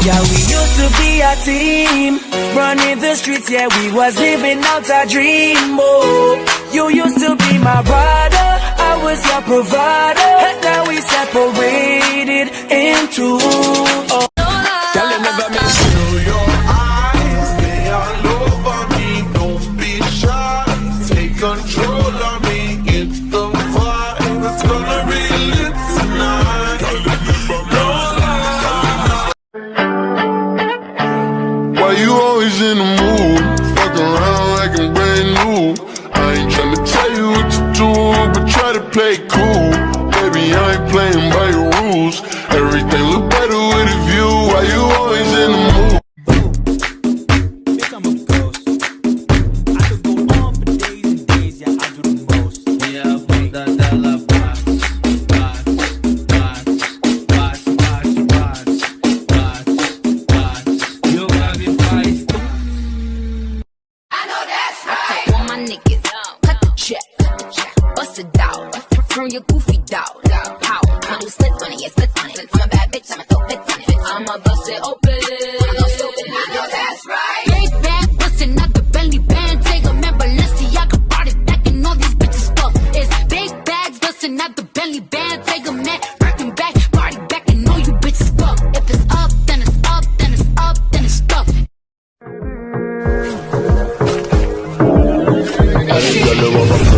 Yeah, we used to be a team, running the streets, yeah, we was living out our dream. Oh, you used to be my brother, I was your provider, and now we separated in two. Oh. Girl, you never miss your eyes, they all over me. Don't be shy, take control of me. It's the vibe, it's gonna be lit tonight. Why you always in the mood? Fuck around like I'm brand new. I ain't tryna tell you what to do, but try to play cool. Baby, I ain't playing by your rules. Everything look better with a view. Why you always in the mood? Bitch, I'm a ghost. I could go on for days and days, yeah, I do the most. Yeah, bunda dela bate, bate, bate, bate, bate, bate, bate. You got me faz. I know that's right. I all my niggas, cut the check, bust it out, turn your goofy dog. Pow, I'm a slip on it, yeah, slip on it. I'm a bad bitch, I'm a dope bitch on it. I'ma bust it open. I go stupid, I know that's right. Big bag, bustin' out the belly band. Take a man, Balenciaga brought it back, and all these bitches fuck. It's big bags, bustin' out the belly band. Take a man, breaking back, party back, and all you bitches fuck. If it's up, then it's up, then it's up, then it's stuck.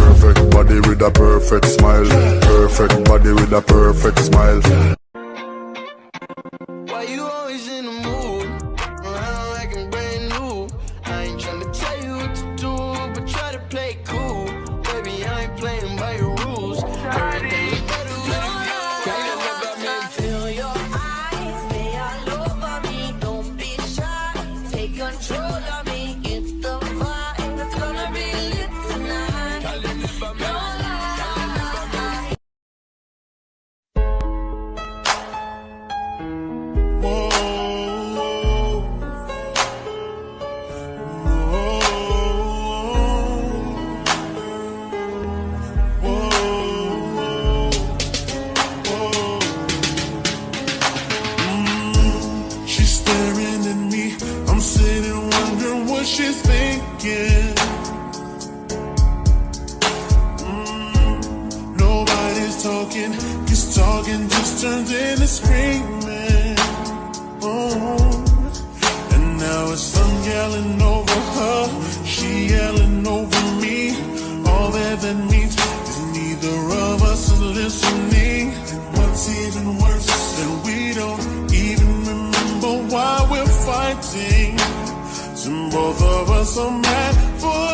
Perfect body with a perfect smile. Perfect body with a perfect smile. Why you always in the mood? Around like I'm brand new. I ain't tryna tell you what to do, but try to play cool. Baby, I ain't playing by your rules. Everything look better with a view. Girl, you never meant to. Feel your eyes, they all over me. Don't be shy, take control of me. It's the vibe, it's gonna be lit tonight. Girl, you never meant to. She's staring at me. I'm sitting wondering what she's thinking. Nobody's talking, 'cause talking just turns into screaming. Oh, and now it's I'm yelling over her, she yelling over me. All that means is neither of us is listening. And what's even worse is that we don't even remember why we're fighting. And both of us are mad for